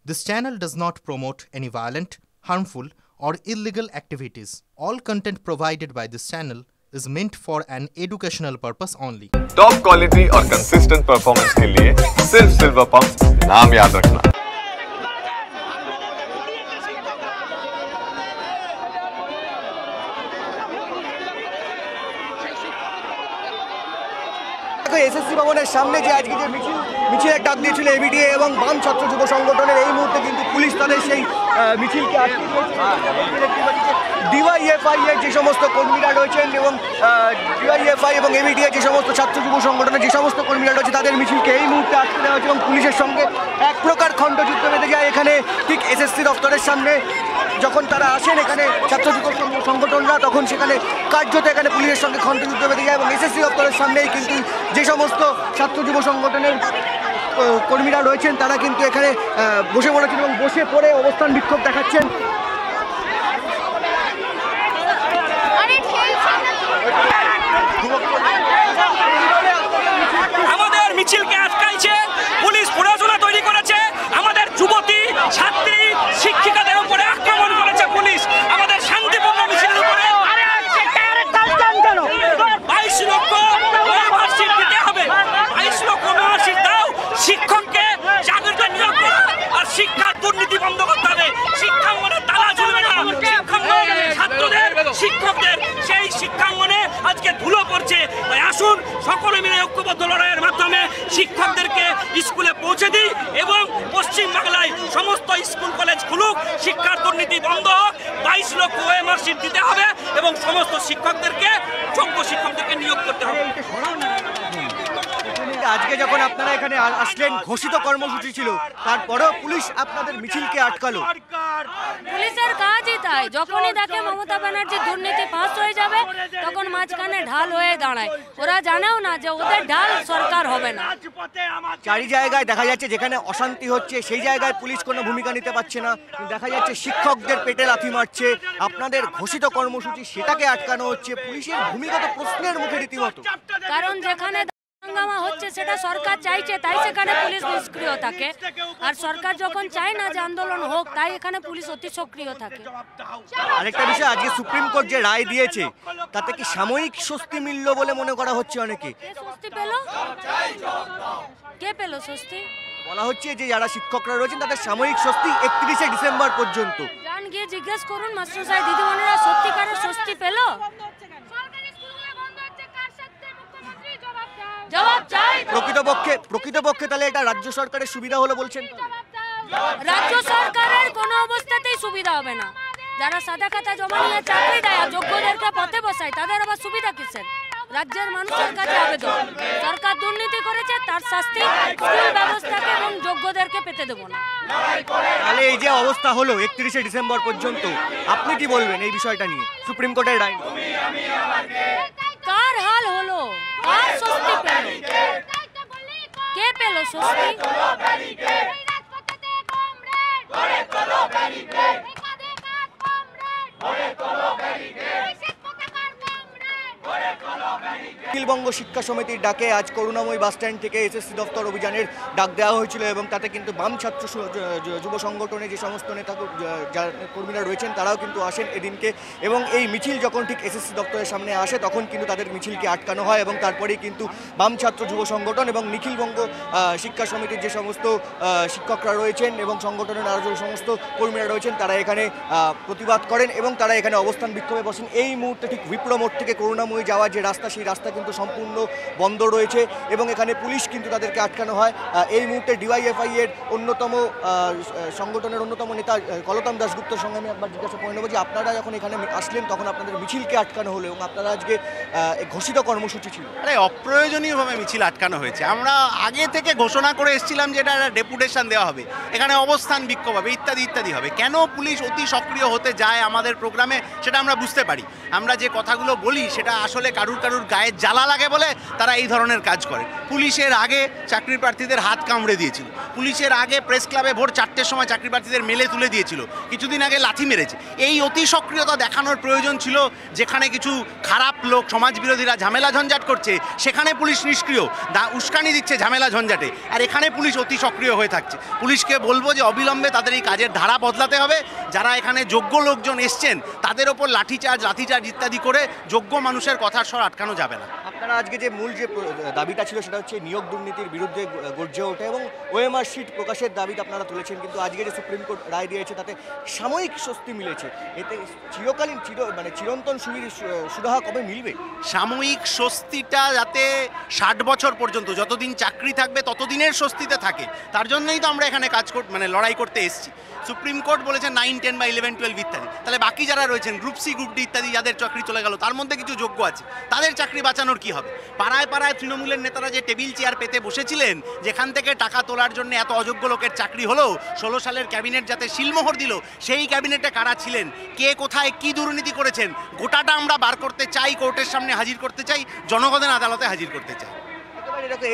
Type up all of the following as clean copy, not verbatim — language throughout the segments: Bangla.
This channel does not promote any violent, harmful, or illegal activities. All content provided by this channel is meant for an educational purpose only. Top quality और कंसिस्टेंट परफॉर्मेंस के लिए सिर्फ सिल्वर पंप नाम याद रखना। এসএসসি ভবনের সামনে যে আজকে যে মিছিলের ডাক দিয়েছিল এবিটিএ এবং বাম ছাত্র যুব সংগঠনের, এই মুহূর্তে কিন্তু পুলিশ তাদের সেই মিছিলকে আটকে দিয়েছে। ডিওয়াইএফআই এর যে সমস্ত কর্মীরা রয়েছেন এবং ডিওয়াইএফআই এবং এবিটিএ যে সমস্ত ছাত্র যুব সংগঠনের যে সমস্ত কর্মীরা রয়েছে তাদের মিছিলকে এই মুহূর্তে আটকে দেওয়া হয়েছে এবং পুলিশের সঙ্গে এক প্রকার খণ্ডযুদ্ধ বেঁধে যায়। এখানে ঠিক এসএসসি দপ্তরের সামনে যখন তারা আসেন এখানে ছাত্র যুব সংগঠনরা, তখন সেখানে কার্যত এখানে পুলিশের সঙ্গে খণ্ডযুদ্ধ বেঁধে যায় এবং এসএসসি দপ্তরের সামনেই কিন্তু যে সমস্ত ছাত্র যুব সংগঠনের কর্মীরা রয়েছেন তারা কিন্তু এখানে বসে পড়েছেন এবং বসে পড়ে অবস্থান বিক্ষোভ দেখাচ্ছেন। আমাদের মিছিলকে আটকাইছে পুলিশ, প্ররোচনা তৈরি করেছে, আমাদের যুবতী ছাত্রী শিক্ষিকাদের উপরে আক্রমণ করেছে পুলিশ, আমাদের শান্তিপূর্ণ মিছিলের উপরে 22 লক্ষ মার্কশিট দিতে হবে, 22 লক্ষ মার্কশিট দাও, শিক্ষককে চাকরিতে নিয়োগ করো, আর শিক্ষার দুর্নীতি বন্ধ করতে হবে, শিক্ষাঙ্গনে তালা ঝুলবে না, শিক্ষাঙ্গন ছাত্রদের শিক্ষকদের সেই শিক্ষাঙ্গনে আজকে ধুলো পড়ছে। তাই আসুন সকলে মিলে ঐক্যবদ্ধ লড়াইয়ের মাধ্যমে শিক্ষকদেরকে স্কুলে পৌঁছে দিই এবং পশ্চিমবাংলায় সমস্ত স্কুল কলেজ খুলুক, শিক্ষার দুর্নীতি বন্ধ হোক, 22 লক্ষ মার্কশিট দিতে হবে এবং সমস্ত শিক্ষকদেরকে যোগ্য শিক্ষকদেরকে নিয়োগ করতে হবে। আজকে যখন আপনারা এখানে আসলেন, ঘোষিত কর্মসূচি ছিল, তারপরেও পুলিশ আপনাদের মিছিলকে আটকালো। পুলিশের কাজই তাই, যখনই দেখে মমতা ব্যানার্জি দুর্নীতি ফাঁস হয়ে যাবে তখন মাঝখানে ঢাল হয়ে দাঁড়ায়। ওরা জানেও না যে ওদের ঢাল সরকার হবে না। চারি জায়গায় দেখা যাচ্ছে যেখানে অশান্তি হচ্ছে সেই জায়গায় পুলিশ কোনো ভূমিকা নিতে পারছে না, দেখা যাচ্ছে শিক্ষকদের পেটে লাথি মারছে, আপনাদের ঘোষিত কর্মসূচি সেটাকে আটকানো হচ্ছে। পুলিশের ভূমিকা তো প্রশ্নের মুখে রীতিমতো, কারণ যেখানে হাঙ্গামা হচ্ছে সেটা সরকার চাইছে, তাই সেখানে পুলিশ নিষ্ক্রিয় থাকে, আর সরকার যখন চায় না যে আন্দোলন হোক তাই এখানে পুলিশ অতি সক্রিয় থাকে। আরেকটা বিষয়, আজকে সুপ্রিম কোর্ট যে রায় দিয়েছে তাতে কি সাময়িক স্বস্তি মিলল বলে মনে করা হচ্ছে অনেকে? স্বস্তি পেল? কে পেল স্বস্তি? বলা হচ্ছে যে যারা শিক্ষকরা রয়েছেন তাদের সাময়িক স্বস্তি 31শে ডিসেম্বর পর্যন্ত। জান গিয়ে জিজ্ঞেস করুন মাস্টার সাহেব দিদিমণিরা সত্যিকারের স্বস্তি পেল? প্রকৃতপক্ষে তাহলে এটা রাজ্য সরকারের সুবিধা হলো বলছেন? রাজ্য সরকারের কোনো অবস্থাতেই সুবিধা হবে না। যারা সাদা খাতা জমা নিয়ে চাকরি দেয় যোগ্যদেরকে পথে বসায় তাদের আবার সুবিধা কিসের? রাজ্যের মানুষের কাছে আবেদন, সরকার দুর্নীতি করেছে তার শাস্তি স্কুল ব্যবস্থাকে এবং যোগ্যদেরকে পেতে দেব না। তাহলে এই যে অবস্থা হলো 31শে ডিসেম্বর পর্যন্ত, আপনি কি বলবেন এই বিষয়টা নিয়ে? সুপ্রিম কোর্টের রায় কার হাল হলো? কার স্বস্তি পেল? কে পেল স্বস্তি? অখিলবঙ্গ শিক্ষা সমিতির ডাকে আজ করুণাময়ী বাসস্ট্যান্ড থেকে এসএসসি দপ্তর অভিযানের ডাক দেওয়া হয়েছিল এবং তাতে কিন্তু বাম ছাত্র যুব সংগঠনে যে সমস্ত নেতা কর্মীরা রয়েছেন তারাও কিন্তু আসেন এদিনকে, এবং এই মিছিল যখন ঠিক এসএসসি দপ্তরের সামনে আসে তখন কিন্তু তাদের মিছিলকে আটকানো হয় এবং তারপরেই কিন্তু বাম ছাত্র যুব সংগঠন এবং নিখিলবঙ্গ শিক্ষা সমিতির যে সমস্ত শিক্ষকরা রয়েছেন এবং সংগঠনের আরও যে সমস্ত কর্মীরা রয়েছেন তারা এখানে প্রতিবাদ করেন এবং তারা এখানে অবস্থান বিক্ষোভে বসেন। এই মুহূর্তে ঠিক বিপ্লব মোড় থেকে করুণাময়ী যাওয়ার যে রাস্তা, সেই রাস্তা কিন্তু সম্পূর্ণ বন্ধ রয়েছে এবং এখানে পুলিশ কিন্তু তাদেরকে আটকানো হয়। এই মুহূর্তে ডিওয়াইএফআই এর অন্যতম সংগঠনের অন্যতম নেতা কলতাম দাশগুপ্তর সঙ্গে আমি একবার জিজ্ঞাসা করে নেব যে আপনারা যখন এখানে আসলেন তখন আপনাদের মিছিলকে আটকানো হলো এবং আপনারা আজকে ঘোষিত কর্মসূচি ছিল। আরে অপ্রয়োজনীয়ভাবে মিছিল আটকানো হয়েছে। আমরা আগে থেকে ঘোষণা করে এসেছিলাম যে এটা ডেপুটেশন দেওয়া হবে, এখানে অবস্থান বিক্ষোভ হবে, ইত্যাদি ইত্যাদি হবে। কেন পুলিশ অতি সক্রিয় হতে যায় আমাদের প্রোগ্রামে সেটা আমরা বুঝতে পারি। আমরা যে কথাগুলো বলি সেটা আসলে কারুর গায়ে জ্বালা লাগে বলে তারা এই ধরনের কাজ করে। পুলিশের আগে চাকরি প্রার্থীদের হাত কামড়ে দিয়েছিল, পুলিশের আগে প্রেস ক্লাবে ভোর 4টের সময় চাকরি প্রার্থীদের মেলে তুলে দিয়েছিল, কিছুদিন আগে লাথি মেরেছে। এই অতি সক্রিয়তা দেখানোর প্রয়োজন ছিল। যেখানে কিছু খারাপ লোক সমাজবিরোধীরা ঝামেলা ঝঞ্ঝাট করছে সেখানে পুলিশ নিষ্ক্রিয়, উস্কানি দিচ্ছে ঝামেলা ঝঞ্ঝাটে, আর এখানে পুলিশ অতি সক্রিয় হয়ে থাকছে। পুলিশকে বলবো যে অবিলম্বে তাদের এই কাজের ধারা বদলাতে হবে। যারা এখানে যোগ্য লোকজন এসছেন তাদের ওপর লাঠিচার্জ ইত্যাদি করে যোগ্য মানুষের কথার স্বর আটকানো যাবে না। আপনারা আজকে যে মূল যে দাবিটা ছিল সেটা হচ্ছে নিয়োগ দুর্নীতির বিরুদ্ধে গর্জে ওঠে এবং ওএমআর শিট প্রকাশের দাবিটা আপনারা তুলেছেন, কিন্তু আজকে যে সুপ্রিম কোর্ট রায় দিয়েছে তাতে সাময়িক স্বস্তি মিলেছে। এতে চিরকালীন চিরন্তন সুরাহা কবে মিলবে? সাময়িক স্বস্তিটা যাতে 60 বছর পর্যন্ত যতদিন চাকরি থাকবে ততদিনের স্বস্তিতে থাকে, তার জন্যই তো আমরা এখানে লড়াই করতে এসেছি। সুপ্রিম কোর্ট বলেছে 9, 10 বা 11, 12 ইত্যাদি। তাহলে বাকি যারা রয়েছেন গ্রুপ সি, গ্রুপ ডি ইত্যাদি যাদের চাকরি চলে গেল, তার মধ্যে কিছু যোগ্য আছে, তাদের চাকরি বাঁচানোর কি হবে? পাড়ায় পাড়ায় তৃণমূলের নেতারা যে টেবিল চেয়ার পেতে বসেছিলেন, যেখান থেকে টাকা তোলার জন্য এত অযোগ্য লোকের চাকরি হলো, 16 সালের ক্যাবিনেট যাতে সিলমোহর দিল, সেই ক্যাবিনেটে কারা ছিলেন, কে কোথায় কি দুর্নীতি করেছেন, গোটাটা আমরা বার করতে চাই, কোর্টের সামনে হাজির করতে চাই, জনগণের আদালতে হাজির করতে চাই।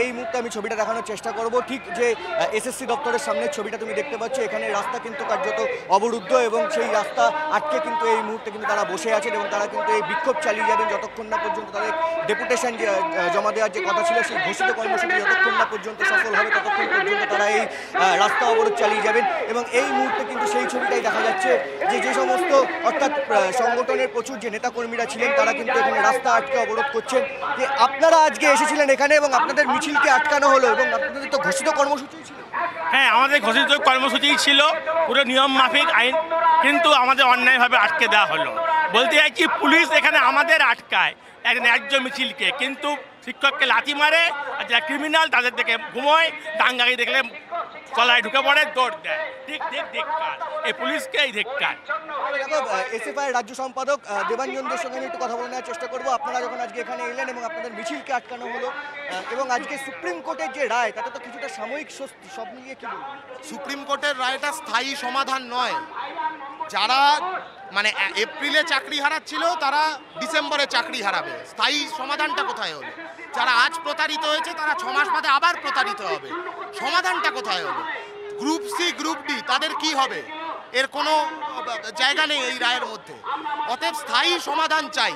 এই মুহূর্তে আমি ছবিটা দেখানোর চেষ্টা করব, ঠিক যে এসএসসি দপ্তরের সামনের ছবিটা তুমি দেখতে পাচ্ছ। এখানে রাস্তা কিন্তু কার্যত অবরুদ্ধ এবং সেই রাস্তা আটকে কিন্তু এই মুহূর্তে কিন্তু তারা বসে আছেন এবং তারা কিন্তু এই বিক্ষোভ চালিয়ে যাবেন যতক্ষণ না পর্যন্ত তাদের ডেপুটেশন জমা দেওয়ার যে কথা ছিল সেই ঘোষিত কর্মসূচি যতক্ষণ না পর্যন্ত সফল হবে ততক্ষণ পর্যন্ত তারা এই রাস্তা অবরোধ চালিয়ে যাবেন। এবং এই মুহূর্তে কিন্তু সেই ছবিটাই দেখা যাচ্ছে যে সমস্ত অর্থাৎ সংগঠনের প্রচুর যে নেতাকর্মীরা ছিলেন তারা কিন্তু এখানে রাস্তা আটকে অবরোধ করছেন। যে আপনারা আজকে এসেছিলেন এখানে এবং আপনাদের মিছিলকে আটকানো হলো এবং আপনাদের তো ঘোষিত কর্মসূচি ছিল। হ্যাঁ, আমাদের ঘোষিত কর্মসূচি ছিল, পুরো নিয়ম মাফিক আইন, কিন্তু আমাদের অন্যায়ভাবে আটকে দেওয়া হলো। বলতে চাইছি পুলিশ এখানে আমাদের আটকায় এক ন্যায্য মিছিলকে, কিন্তু শিক্ষককে লাথি মারে, আর যারা ক্রিমিনাল তাদের দেখে ঘুমোয়, দাঙ্গাকে দেখলে কলায় ঢুকে পড়ে, দৌড় দেয়। ঠিক ধিক্কার এই পুলিশকে, এই ধিক্কার। এসএফআই রাজ্য সম্পাদক দেবাঞ্জনদের সঙ্গে আমি একটু কথা বলে নেওয়ার চেষ্টা করবো। আপনারা যখন আজকে এখানে এলেন এবং আপনাদের মিছিলকে আটকানো হলো এবং আজকে সুপ্রিম কোর্টের যে রায় তাতে তো কিছুটা সাময়িক স্বস্তি, সব মিলিয়ে কি বলবো? সুপ্রিম কোর্টের রায়টা স্থায়ী সমাধান নয়। যারা এপ্রিলে চাকরি হারাচ্ছিল তারা ডিসেম্বরে চাকরি হারাবে, স্থায়ী সমাধানটা কোথায় হলো? যারা আজ প্রতারিত হয়েছে তারা 6 মাস বাদে আবার প্রতারিত হবে, সমাধানটা কোথায় হলো? গ্রুপ সি, গ্রুপ ডি তাদের কি হবে? এর কোনো জায়গা নেই এই রায়ের মধ্যে। অতএব স্থায়ী সমাধান চাই,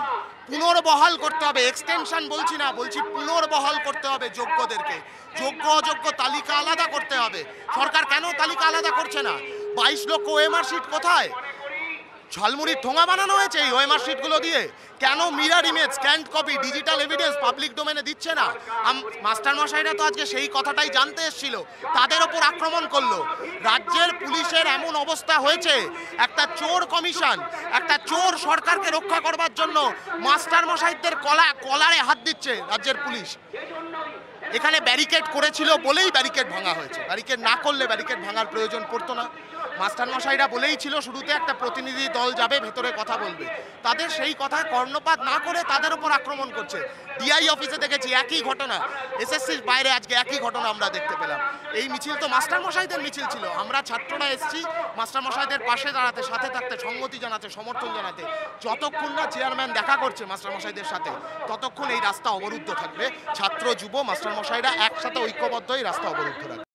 পুনর্বহাল করতে হবে। এক্সটেনশন বলছি না, বলছি পুনর্বহাল করতে হবে যোগ্যদেরকে। যোগ্য অযোগ্য তালিকা আলাদা করতে হবে। সরকার কেন তালিকা আলাদা করছে না? 22 লক্ষ ওএমআর শিট কোথায়? ঝালমুড়ির ঠোঙা বানানো হয়েছে এই ওএমআর শিটগুলো দিয়ে। কেন mirror image, scanned copy, digital evidence public ডোমেনে দিচ্ছে না? মাস্টারমশাইরা তো আজকে সেই কথাটাই জানতে এসেছিল, তাদের ওপর আক্রমণ করলো। রাজ্যের পুলিশের এমন অবস্থা হয়েছে, একটা চোর কমিশন, একটা চোর সরকারকে রক্ষা করবার জন্য মাস্টারমশাইদের কলারে হাত দিচ্ছে রাজ্যের পুলিশ। এখানে ব্যারিকেড করেছিল বলেই ব্যারিকেড ভাঙা হয়েছে, ব্যারিকেড না করলে ব্যারিকেড ভাঙার প্রয়োজন পড়তো না। মাস্টারমশাইরা বলেই ছিল শুরুতে একটা প্রতিনিধি দল যাবে, ভেতরে কথা বলবে, তাদের সেই কথায় কর্ণপাত না করে তাদের উপর আক্রমণ করছে। ডিআই অফিসে দেখেছি একই ঘটনা, এসএসসির বাইরে আজকে একই ঘটনা আমরা দেখতে পেলাম। এই মিছিল তো মাস্টারমশাইদের মিছিল ছিল, আমরা ছাত্ররা এসেছি মাস্টারমশাইদের পাশে দাঁড়াতে, সাথে থাকতে, সংগতি জানাতে, সমর্থন জানাতে। যতক্ষণ না চেয়ারম্যান দেখা করছে মাস্টারমশাইদের সাথে ততক্ষণ এই রাস্তা অবরুদ্ধ থাকবে। ছাত্র যুব মাস্টারমশাইরা একসাথে ঐক্যবদ্ধ এই রাস্তা অবরুদ্ধ রাখবে।